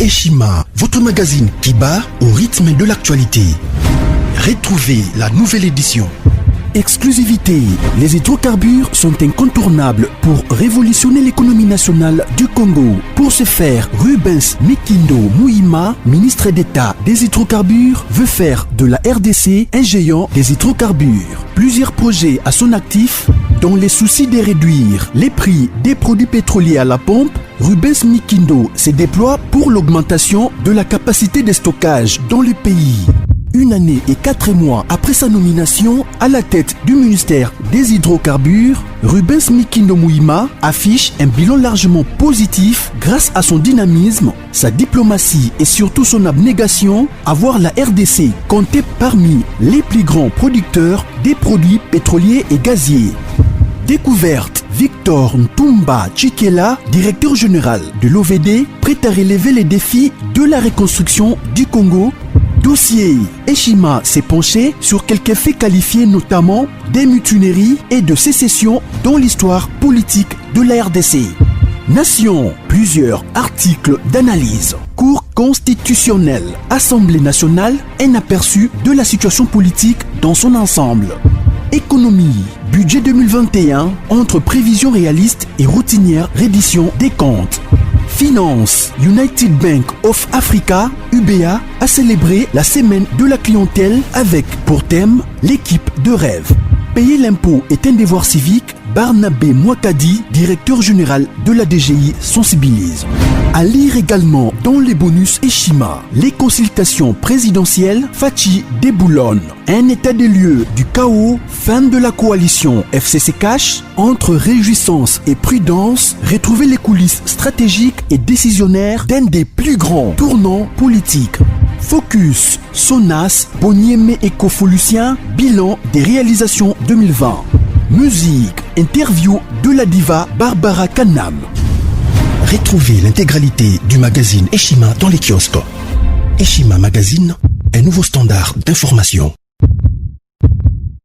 Eshima, votre magazine qui bat au rythme de l'actualité. Retrouvez la nouvelle édition. Exclusivité, les hydrocarbures sont incontournables pour révolutionner l'économie nationale du Congo. Pour ce faire, Rubens Mikindo Mouima, ministre d'État des hydrocarbures, veut faire de la RDC un géant des hydrocarbures. Plusieurs projets à son actif, dans les soucis de réduire les prix des produits pétroliers à la pompe. Rubens Mikindo se déploie pour l'augmentation de la capacité de stockage dans le pays. Une année et 4 mois après sa nomination à la tête du ministère des hydrocarbures, Rubens Mikindo Mouima affiche un bilan largement positif grâce à son dynamisme, sa diplomatie et surtout son abnégation à voir la RDC compter parmi les plus grands producteurs des produits pétroliers et gaziers. Découverte, Victor Ntumba Chikela, directeur général de l'OVD, prêt à relever les défis de la reconstruction du Congo. Dossier, Eshima s'est penché sur quelques faits qualifiés notamment des mutineries et de sécession dans l'histoire politique de la RDC. Nation, plusieurs articles d'analyse. Cour constitutionnelle, Assemblée nationale, un aperçu de la situation politique dans son ensemble. Économie, budget 2021, entre prévisions réalistes et routinières reddition des comptes. Finance, United Bank of Africa, UBA, a célébré la semaine de la clientèle avec pour thème l'équipe de rêve. Payer l'impôt est un devoir civique. Barnabé Mwakadi, directeur général de la DGI, sensibilise. À lire également dans les bonus Eshima, les consultations présidentielles Fachi Déboulonne, un état des lieux du chaos, fin de la coalition FCC Cash, entre réjouissance et prudence, retrouver les coulisses stratégiques et décisionnaires d'un des plus grands tournants politiques. Focus, Sonas, Bonieme Écofolucien, bilan des réalisations 2020. Musique, interview de la diva Barbara Kanam. Retrouvez l'intégralité du magazine Eshima dans les kiosques. Eshima Magazine, un nouveau standard d'information.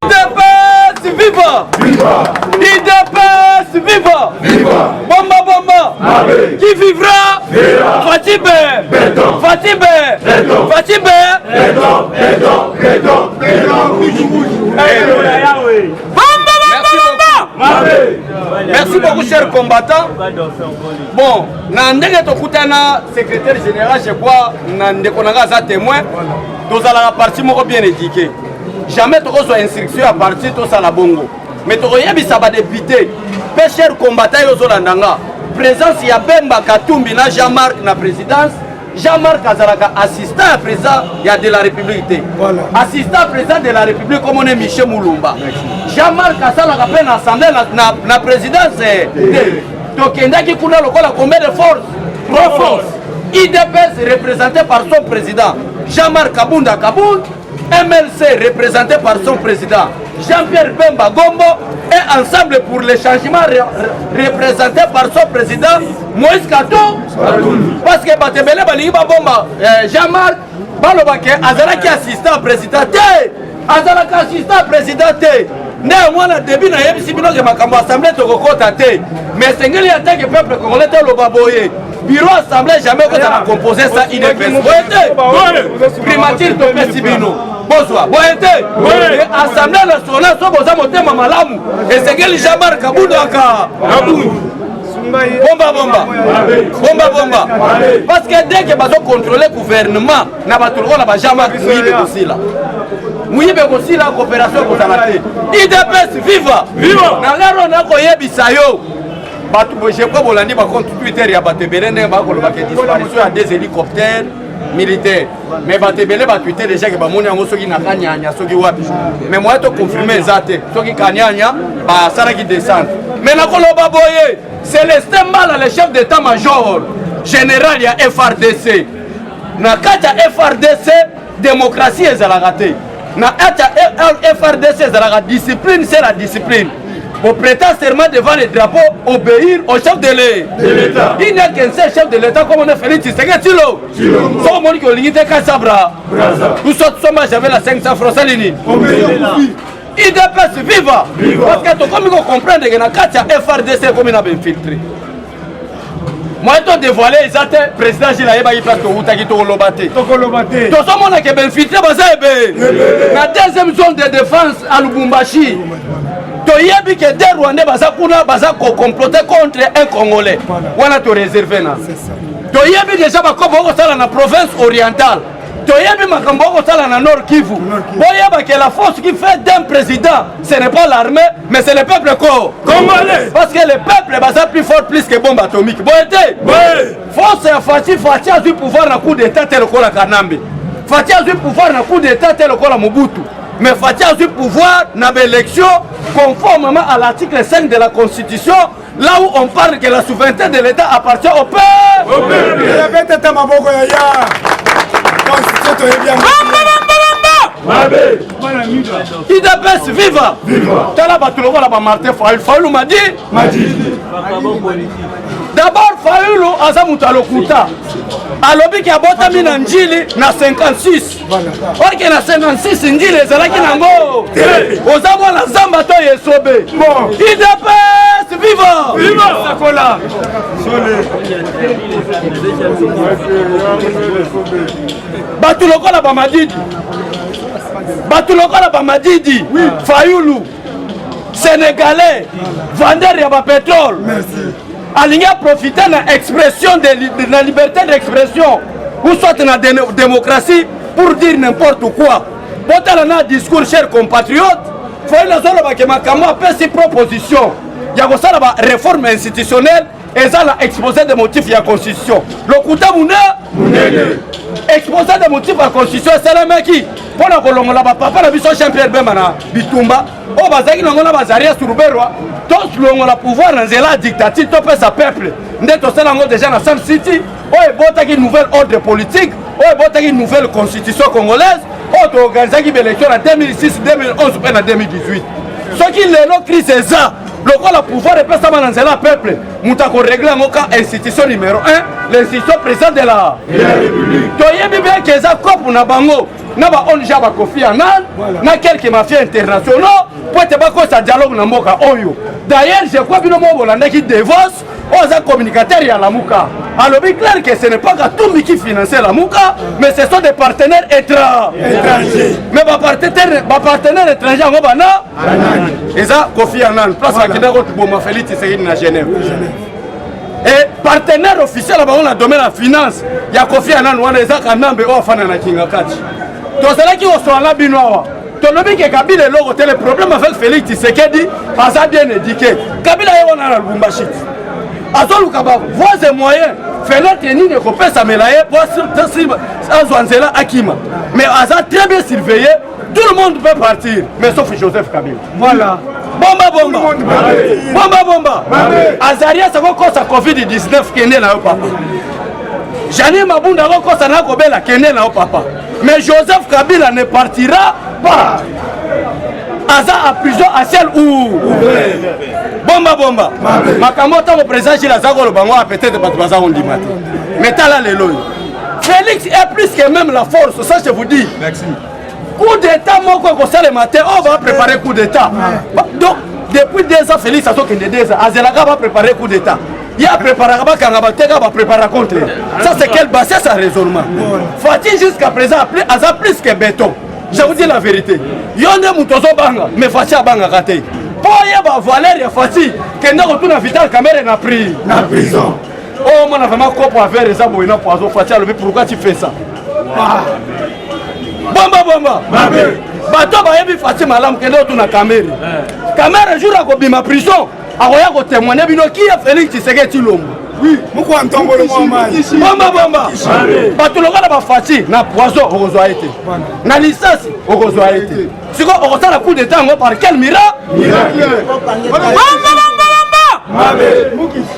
IDPS, viva! Viva! IDPS, viva! Viva! Bomba, bomba! Allez. Qui vivra? Vira! Fatibé! Béton! Fatibé! Béton! Fatibé! Béton! Béton! Béton! Béton! Merci beaucoup, chers combattants. Bon, Nandenge Tokutana, secrétaire général, je crois, Nandekonaga za témoin, tous à la partie bien éduquée. Jamais tu reçois instruction à partir de ça la bongo. Mais tu reçois ça va député. Chers combattants, Yozolandanga. Présence, il y a Bemba Katumbi, Jean-Marc, na présidence. Jean-Marc Azaraka, assistant président de la République. Voilà. Assistant président de la République, comme on est Michel Moulumba. Jean-Marc Azaraka, peine assemblée, la présidence. Donc, il y a combien de forces? 3 forces. IDPS représenté par son président, Jean-Marc Kabunda Kabound. MLC représenté par son président, Jean-Pierre Bemba Gombo. Et ensemble pour les changements représenté par son président, Moïse Kato. Parce que Batebele Baliba Bomba, Jean-Marc Balobake, Azaraki assistant président, Azaraki assistant président. Néanmoins, le début de l'Assemblée de Kokota, mais c'est que le peuple congolais est le baboye. Bureau assemblée, jamais que ça a composé ça, il est fait. Primature de Pessibino. Bonsoir. Assemblée nationale, et c'est que les Jean-Marc Kaboudaka. Bomba. Parce que dès que vous contrôlez le gouvernement, vous avez Jean-Marc Mouyebe aussi la coopération pour la IDPS viva! Viva! Je crois que vous compte Twitter, il y a disparition à des hélicoptères militaires. Mais Batebele va tweeter déjà que Bamoni a Mosogi n'a pas Nyanya, Sogi Wabi. Mais moi, je confirme Zate, Sogi Kanyanya, ça qui descend. Mais la Kolobaboye, c'est le Mal, le chef d'état-major général, il y a FRDC. Dans le FRDC, démocratie est la ratée. Dans le FRDC, la discipline, c'est la discipline. Au prêter serment devant les drapeaux, obéir au chef de l'État. Il n'y a qu'un seul chef de l'État comme on a fait ici. C'est que Tilo. Sans mon qui a l'unité Kassabra. Nous sommes j'avais la 500 francs Salini. IDPS viva. Parce que comme vous comprenez que dans le FRDC, comme il a bien filtré. moi to dévoilé ezate président Gilles ba place to utaki to lobate to so mona ke ben filtré baza ebe na deuxième zone de défense à Lubumbashi to yebi ke des Rwandais baza kuna baza comploter contre un Congolais wana to réserver na to yebi déjà ba ko boko sala na province orientale to yebi makambo ko sala na Nord Kivu boyeba que la force qui fait d'un président ce n'est pas l'armée mais c'est le peuple congolais parce que le peuple baza plus fort plus que bombe atomique boyete force ya Fati a du pouvoir na coup d'état tel ko la Kanambe Fati a du pouvoir na coup d'état tel ko la Mobutu mais Fati a du pouvoir na élection conformément à l'article 5 de la Constitution là où on parle que la souveraineté de l'État appartient au peuple. IDPS viva tala bato lokola ba Martin Fayulu m'a dit d'abord Fayulu aza mutu alokuta alobi ki abotami na njili na 56 orke na 56 njili ezalaki nango oza mwana zamba to yesobe IDPS viva sakola bato lokola ba Madidi Fayulu Sénégalais vendeur ya ba pétrole alingi profiter na expression de la liberté d'expression ou soit na démocratie pour dire n'importe quoi botala na discours chers compatriotes faut na zolo ba ke makambo apesi proposition ya kosala ba réforme institutionnelle eza la exposé des motifs ya constitution lokuta munene exposé des motifs ya constitution esalamaki mpona kolongola bapapa na biso Jean-Pierre Bemba na bitumba oyo bazalaki nango na bazaria suruberwa toslongola pouvoir na nzela ya dictature topesa peuple nde tosala yango déjà na Sam City oyo ebotaki nouvelle ordre politique oyo ebotaki nouvelle constitution congolaise oyo toorganizaki baélection na 2006 2011 mpe na 2018 soki lelo crise eza lokola pouvoir epesama na nzela ya peuple moto akoregle yango ka institution numéro 1 l'institution président de la république toyebi bien ke eza kope na bango na ba ONG ba Kofi Annan na quelques mafias internationaux po ete bakosa dialogue na mboka oyo d'ailleurs je crois bino mo bolandaki Devos oza communicateur ya Lamuka alobi clair que ce n'est pas Katumbi qui finance Lamuka mais ce sont des partenaires étrangers mais ba partenaires étrangers yango bana eza Kofi Annan place akenda ko tuboma Félix Tshisekedi na Genève et partenaire officiel ba on a domaine la finance ya Kofi Annan wana eza Kanambe o afana na Kinga Kati tozalaki osoala bino awa tolobi ke Kabila eloko te le problème avec Félix Tshisekedi aza bien éduqué Kabila ye wana na Lubumbashi azoluka ba voies et moyens fenêtre nini ekopesamela ye po azwa nzela akima mais aza très bien surveillé tout le monde peut partir mais sauf Joseph Kabila voilà bomba Azaria sakokosa Covid-19 kende na yo papa Jani Mabunda akokosa na kobela kende na yo papa mais Joseph Kabila ne partira pas aza à prison à ciel ouvert bomba makambo tango président Gilles Azakolo bango peut-être bato baza ondima te mais tala lelo Félix est plus que même la force ça je vous dis merci coup d'état moko ko sale matin on va préparer coup d'état donc depuis 2 ans Félix azokende 2 ans azelaka va préparer coup d'état il a préparé bakanga bateka va préparer contre ça c'est quel bassin ça raisonnement Fati jusqu'à présent aza plus que béton je vous dis la vérité yonde mutozo banga mais Fati abanga kate poye ba Valer ya Fati kende retourna Vital Kamerhe na prison oh mon vraiment copo affaire ça boina poison Fati alobi pourquoi tu fais ça bomba bato bayebi Fati malamu kende retourna Kamerhe jour akobima prison akoya kotémoigner bino qui a Félix Tshisekedi Tshilombo oui moko antongolo bomba bato lokola ba Fati na poison okozwa ete na licence okozwa ete siko okosala coup d'état ngo par quel miracle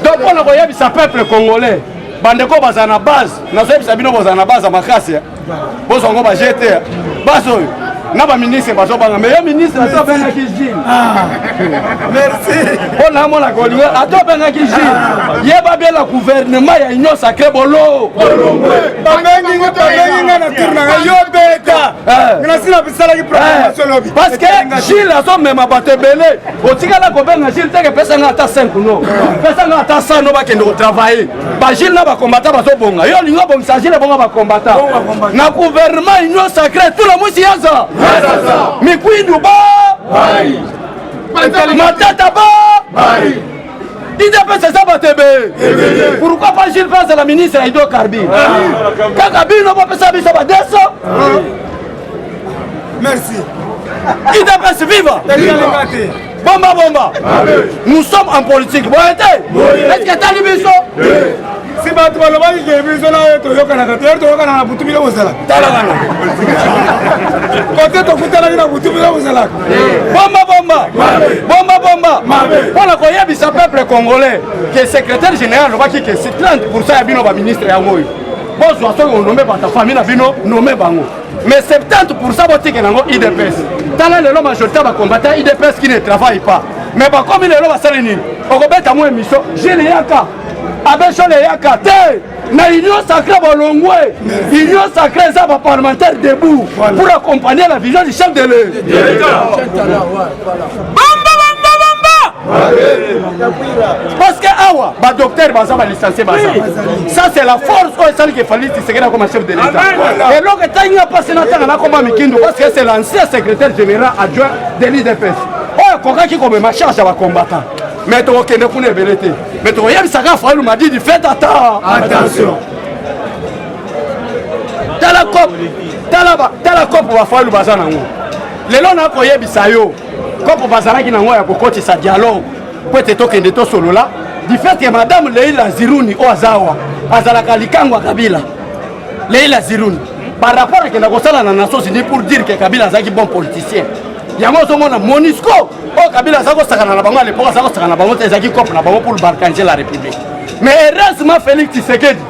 donc on a koyebisa peuple congolais bandeko baza na base nazoyebisa bino boza na base ya makasi bozongo ba GT baso na ba ministre bazobanga mais yo ministre atobengaki Gilles merci on a mona kolinga atobengaki Gilles yeba bien le gouvernement ya union sacrée bolo parce que Gilles azomema bato ebele otikala kobenga Gilles teke pesanga ata 5 no pesanga ata 100 no bakende kotravailler bagile na bakombata bazobonga yo lingo bongisa Gilles bonga bakombata na gouvernement union sacrée tout le musi yaza mikwindu ba matata ba IDPS c'est ça batebe. Pourquoi pas Gilles Vaz la ministre hydrocarbures? Kakabino pas ça biso ba deso. Merci. IDPS viva. Bomba bomba. Nous sommes en politique. Vous êtes? Est-ce que t'as biso? Si tu as le mal de biso là, tu as kana butu bila osala. Côté to kutala na butu bila osala. Bomba bomba. Bomba bomba. Pour la koyebisa peuple congolais que secrétaire général va qui que c'est 30% ya bino ba ministre ya ngoyo. Bon soit on nommé par ta famille na bino nommé bango. Mais 70% botike nango IDPS. Tala le majorité ba combattant IDPS qui ne travaille pas. Mais ba comme le ba salini. Okobeta mo émission, j'ai les yaka. Abeshole yaka te. Na union sacrée bolongwe. Union sacrée ça va parlementaire debout pour accompagner la vision du chef de l'État. Parce que awa, ba docteur baza ba licencié baza. Ça c'est la force où est-ce qu'il fallait Tshisekedi comme chef de l'État. Et donc tanya pas sénateur na komba mikindu parce que c'est l'ancien secrétaire général adjoint de l'IDPS. Oh koka qui comme ma charge va combattant. Mais tu okende kuna belete. Mais tu yeb saka Fayulu m'a dit faites attention. Tala cop va Fayulu baza nango. Lelo na ko yebisa yo. Comme bazalaki nango ya kokotisa dialogue po ete tokende tosolola du fait que madame Leila Ziruni o azawa azalaka likangwa Kabila Leila Ziruni par rapport à kenda kosala na Nations Unies pour dire que Kabila azalaki bon politicien yango ozomona MONUSCO o Kabila azako sakana na bango à l'époque azako sakana na bango ezalaki cop na bango pour balkaniser la République. Mais heureusement Félix Tshisekedi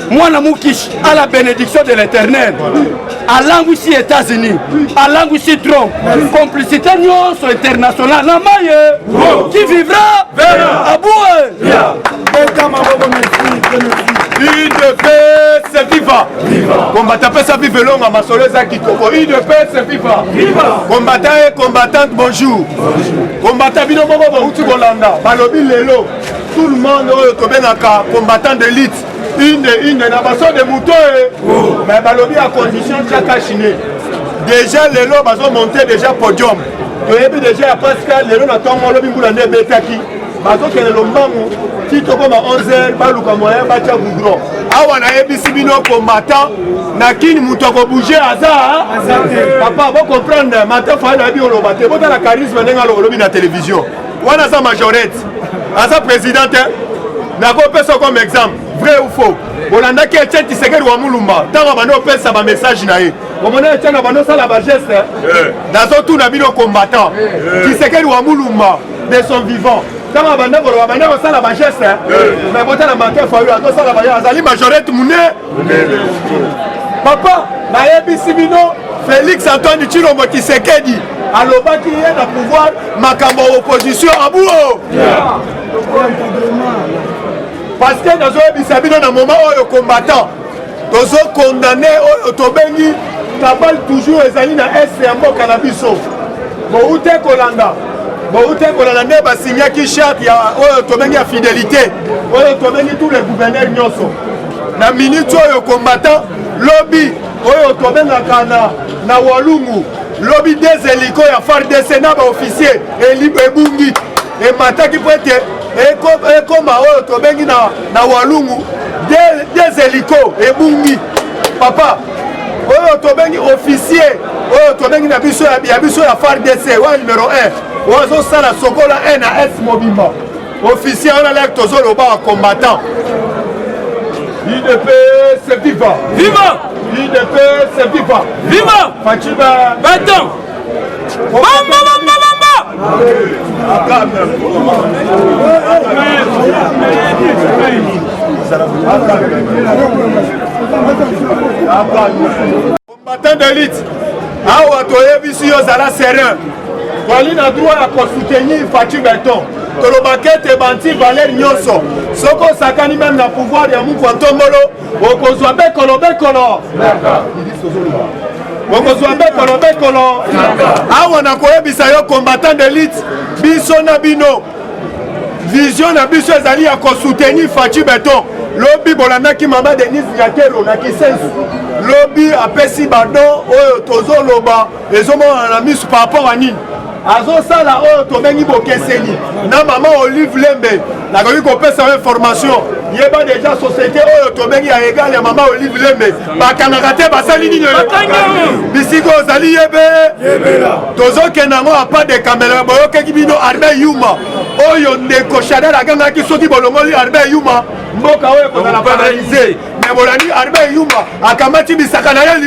Mwana Mukish à la bénédiction de l'Éternel, à l'anguissi États-Unis, à l'anguissi Trump, complicité nyonso internationale, Namaye, qui vivra à Boué. IDPS viva. Combattant pesa vive longa masoleza kitoko. IDPS viva. Combattant et combattante bonjour. Combattant bino moko bauti kolanda. Balobi lelo. Tout le monde tobenaka combattant d'élite. Une na baso de mouton mais balobi à condition chaka chine. Déjà lelo baso monter déjà podium. Toyebi déjà Pascal lelo na tongo lobi mbula ne betaki. Baso kele lombangu ti toko ma 11h baluka moyen bacha goudron. Awa na ebisi bino combattant na kini muto ko bouger aza. Papa vous comprendre matin fa na bi oloba te bota la charisme nenga lobi na télévision. Wana sa majorette. Asa présidente na ko pesa comme exemple. Vrai ou faux? Bolanda qui est Tshisekedi wa Mulumba. Tant bano pesa ba message na ye. Bomona tena bano sala ba geste. Dazo tout na bino combattant. Tshisekedi wa Mulumba de son vivant. Tant banda ko banda ko sala ba geste. Mais bota na manke Fayulu azo sala ba ya azali majorité mune. Papa, na yebisi bino Félix Antoine Tshilombo Tshisekedi alobaki ye na pouvoir makambo opposition abuo. Parce que dans un moment où les combattants, ils condamnés, ils Kabal toujours les alliés à Est et à Mboka na biso. Bon, Kolanda. Bon, Kolanda ne ba signé qui charte ya tobengi fidélité. Tobengi tous les gouverneurs nyonso. Na minute où les combattants lobby tobenga kana na Walungu. Lobby des hélicos ya FARDC na ba officier et libre bungi et mataki peut être et comme tobengi na Walungu des hélicos et bungi papa tobengi officier tobengi na biso ya FARDC wa numéro 1 ozo sala sokola 1 na S mobimba officier on a l'air tozolo ba combattant IDPS viva viva IDPS viva viva Fachiba Baton Bamba combattant d'élite awa toyebi si yo zala serein wali na droit ya kosoutenir Fachi Beton tolobaka ete banti valeur nyonso soki osakani meme na pouvoir ya mukwa ntombolo okozwa bekolo okozwa bekolo awa nakoyebisa yo combattant d'élite biso na bino vision na biso ezali ya kosoutenir Faci Beton lobi bolandaki mama Denise Nyakero na Kisensu lobi apesi badon oyo tozoloba ezomona na misu par rapport à nini azosala oyo tobengi bokeseni na mama Olive Lembe nakoki kopesa information yeba deja société oyo tobengi ya égal ya mama Olive Lembe bakangaka te basali nini bisiko ozali yebe tozokenda yango apa de kamera boyokeki bino Arbe Yuma oyo ndeko Shadar agangaki soki bolongoli Arbe Yuma mboka oyo ekozala paralysé me bolandi Arbe Yuma akamati bisaka na ye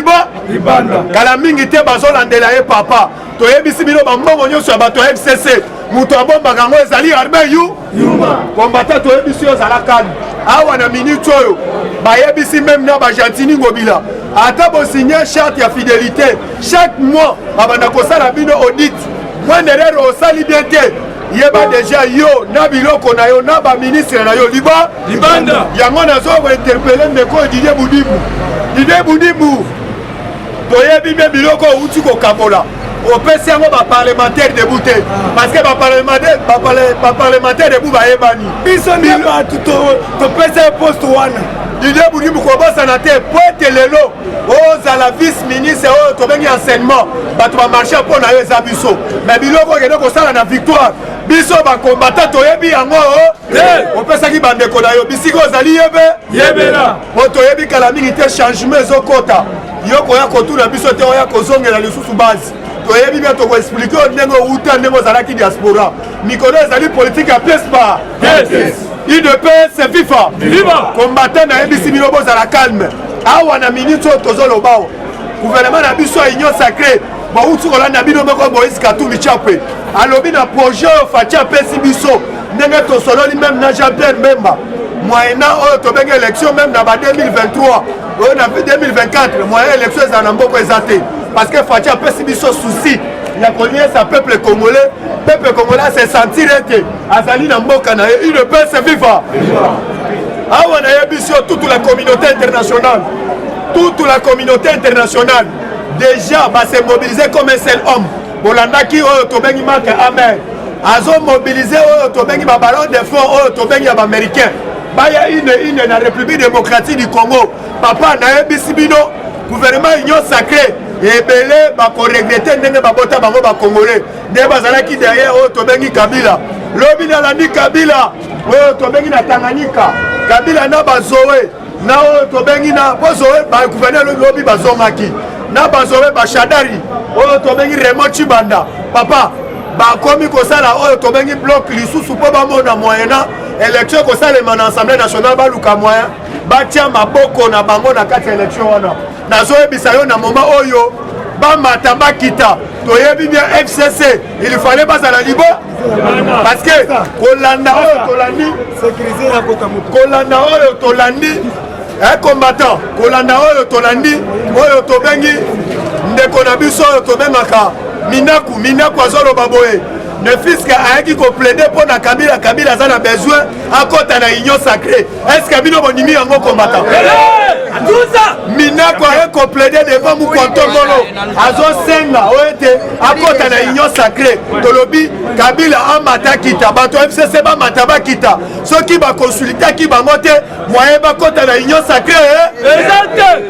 libanda kala mingi te bazolandela ye papa toyebisi bino bambongo nyonso ya bato ya FCC moto abombaka yango ezali Arbe Yuma kombata toyebisi yo ozala kalme awa na minute oyo bayebisi meme na bajantini ngobila ata bosigne charte ya fidélité chaque mois abanda kosala bino audit moi derrière osali bien te yeba deja yo na biloko na yo na baministre na yo libanda yango nazointerpele ndeko Didier Budimu toyebi mpe biloko outi kokabola opesi yango baparlementaire debu te parce que baparlementaire debu bayebani biso nde bato topesa poste wana Didier Budimu kobosana te po ete lelo ozala vice ministre oyo tobengi enseignement bato bamarché mpo na yo eza biso me biloko okende kosala na victoire biso bakombata toyebi yango opesaki bandeko na yo bisika ozali yebela po toyebi kala mingi te changement ezokota yo koya kotuna biso te oya kozongela lisusu base toyebi bien tokoexplike oyo ndenge outa ndenge ozalaki diaspora mikolo ezali politique ya pièce par UDPS FIFA combattant na yebisi bino bozala calme awa na minute oyo tozoloba gouvernement na biso ya union sacré bauti kolanda bino moko Moïse Katumbi Tshapwe alobi na projet oyo Faci apesi biso ndenge tosololi même na Jean-Pierre Mbemba moyena oyo tobengi élection même na ba 2023 oyo na 2024 moyen élection ezala na mboko eza te parce que Faci apesi biso souci ya koliesa peuple congolais se sentir ete azali na mboka na ye UDPS FIFA awa na ye biso toute la communauté internationale déjà se mobiliser comme un seul homme bolandaki oyo tobengi Marc Amer azo mobiliser oyo tobengi ba ballon de fond oyo tobengi ya baaméricain baya ine na République démocratique du Congo papa na ye bisi bino gouvernement union sacré ebele bakoregrete ndenge babota bango bakongolais nde bazalaki derrière oyo tobengi Kabila lobi nalandi Kabila oyo tobengi na Tanganyika Kabila na bazowe na oyo tobengi na bozowe bagouverneur lobi bazongaki na bazowe bashadari oyo tobengi Raymond Chibanda papa bakomi kosala oyo tobengi bloc lisusu mpo bamona moyena élection kosalema na assemblée nationale baluka moyen batia maboko na bango na kati ya élection wana nazoyebisa yo na moma oyo bamata bakita toyebi bien FCC il fallait bazala libo parce que kolanda oyo tolandi combattant kolanda oyo tolandi oyo tobengi ndeko na biso oyo tobengaka minaku azoloba boye ne fiske ayaki koplaide mpo na Kabila aza na besoin akota na union sacré estce bino bonimi yango combattant Minako ayaki koplaide devant Mukwantongolo azosenga oyo ete akota na union sacré tolobi Kabila amata kita bato FCC bamata bakita soki bakonsultaki bango te moye bakota na union sacré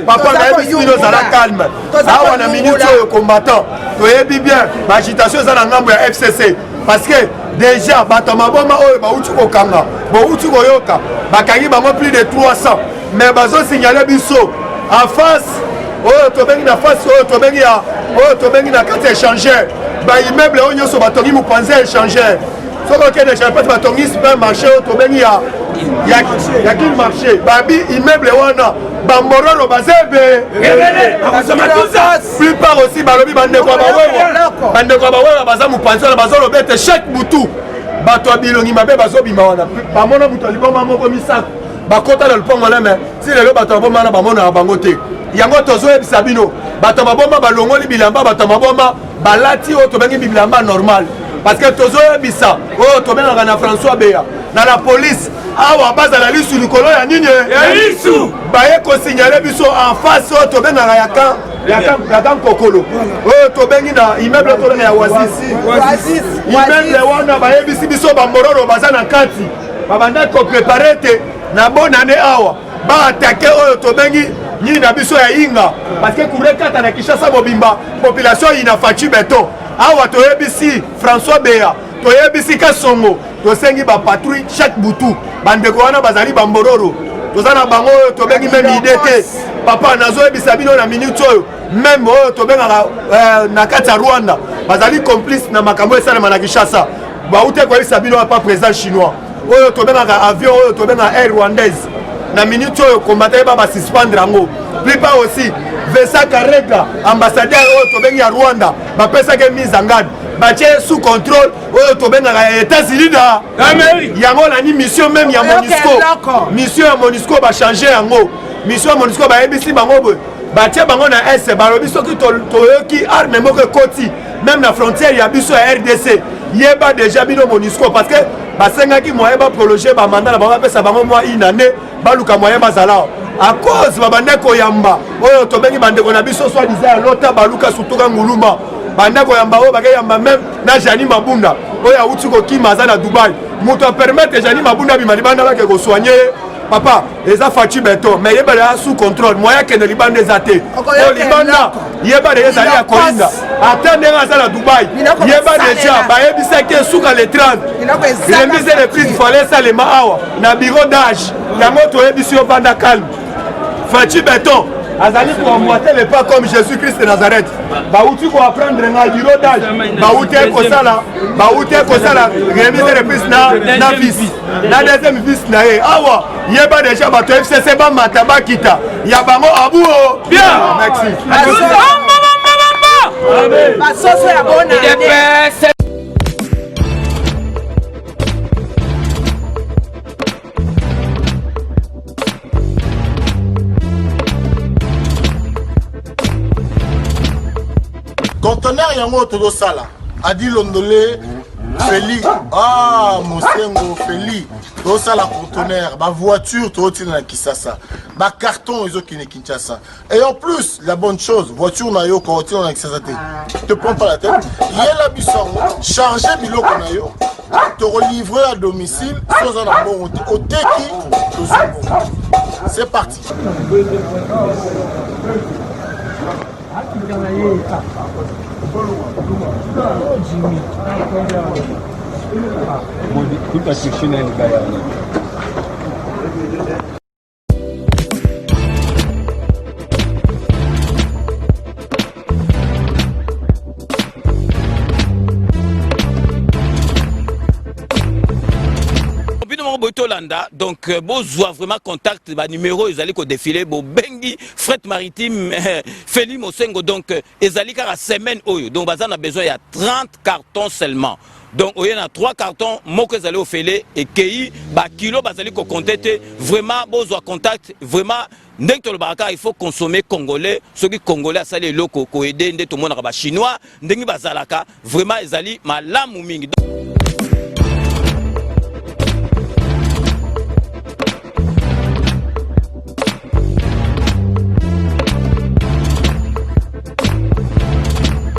papa nayebisi bino ozala calme awa na minute oyo combattant toyebi bien bagitation eza na ngambo ya FCC parce que déjà bato maboma oyo bauti kokanga bauti koyoka bakangi bango plus de 300 mais bazosignale biso en face oyo tobengi na face oyo tobengi na kati échangeur baimmeuble oyo nyonso batongi mopanzi échangeur soki okende epate batongi supermarché oyo tobengi ya kini marché babi immeuble wana bambororo baza ebele plupart aussi balobi bandeko ya bawewa baza mopanzi wana bazoloba ete chaque butu bato ya bilongi mabe bazobima wana bamona moto ya liboma moko misato bakota na lupango wana me si lelo bato ya baboma wana bamonaka bango te yango tozoyebisa bino bato ya baboma balongoli bilamba bato ya baboma balati oyo tobengi bilamba normal parce que tozoyebisa oyo tobengaka na François Beya na la police awa bazala lisu likolo ya nini ya lisu baye kosignale biso en face oyo tobengaka ya kan kokolo oyo tobengi na immeuble tobenga ya Oasis immeuble wana bayebisi biso bambororo baza na kati babandaki koprepare te na bonne année awa baatake oyo tobengi nini na biso ya inga parce que kurekata na Kinshasa mobimba population ina faci beton awa toyebisi François Beya toyebisi Kasongo tosengi bapatrouille chaque butu bandeko wana bazali bambororo toza na bango oyo tobengi meme ide te papa nazoyebisa bino na minute oyo meme oyo tobengaka na kati ya Rwanda bazali complice na makambo esalema na Kinshasa baute koyebisa bino pa président chinois oyo tobengaka avion oyo tobengaka air rwandaise na minute oyo combattant ba suspendre yango plupart aussi Vesa Karega ambassadeur oyo tobengi ya Rwanda bapesaki mise en garde batie sous contrôle oyo tobengaka ya États-Unis na Amérique yango nani mission même ya MONUSCO mission ya MONUSCO bachange yango mission ya MONUSCO bayebisi bango boye batie bango na est balobi soki toyoki arme moko ekoti même na frontière ya biso ya RDC yeba déjà bino MONUSCO parce que basengaki moyen baprologer bamanda na bango bapesa bango mwa une année baluka moyen bazala à cause babandeko yamba oyo tobengi bandeko na biso soit disant lota baluka sutuka nguluma bandeko yamba oyo bakayamba même na Jani Mabunda oyo awuti kokima aza na Dubai moto apermettre Jani Mabunda bima libanda bake kosoigner papa eza faci beton mais yeba ya sous contrôle moyen kende libanda eza te o libanda yeba de ezali ya kolinda atende aza na Dubai yeba déjà bayebisaki suka le 30 remise de prix fallait salema awa na bureau d'âge yango toyebisi yo banda calme faci beton azali pour emboîter le pas comme Jésus-Christ de Nazareth bauti ko apprendre nga bureau d'âge bauti kosala remise de prix na fils na deuxième fils na ye awa yeba déjà bato FCC ba mataba kita ya bango abu bien merci basoso ya bona conteneur yango todo sala adi londolé Feli Mosengo Feli todo sala conteneur ba voiture todo tina na Kisasa ba carton ezo kine Kinshasa et en plus la bonne chose voiture na yo ko tina na Kisasa te prends pas la tête yela bisango charger biloko na yo te relivrer à domicile sans un bon au teki to c'est parti. Donc, besoin vraiment contact, numéro, ils allaient défiler, bengi, fret maritime, Feli Mosengo, donc, ils allaient à la semaine, donc, on a besoin, il y a 30 cartons seulement. Donc, il y a 3 cartons, moi que vous allez au Félé, et qui, kilo, vous allez contacter, vraiment, besoin contact, vraiment, il faut consommer congolais, ceux qui congolais, ça les locaux, aider, tout le monde, chinois, vraiment, ils allaient, ma lame ou mingi.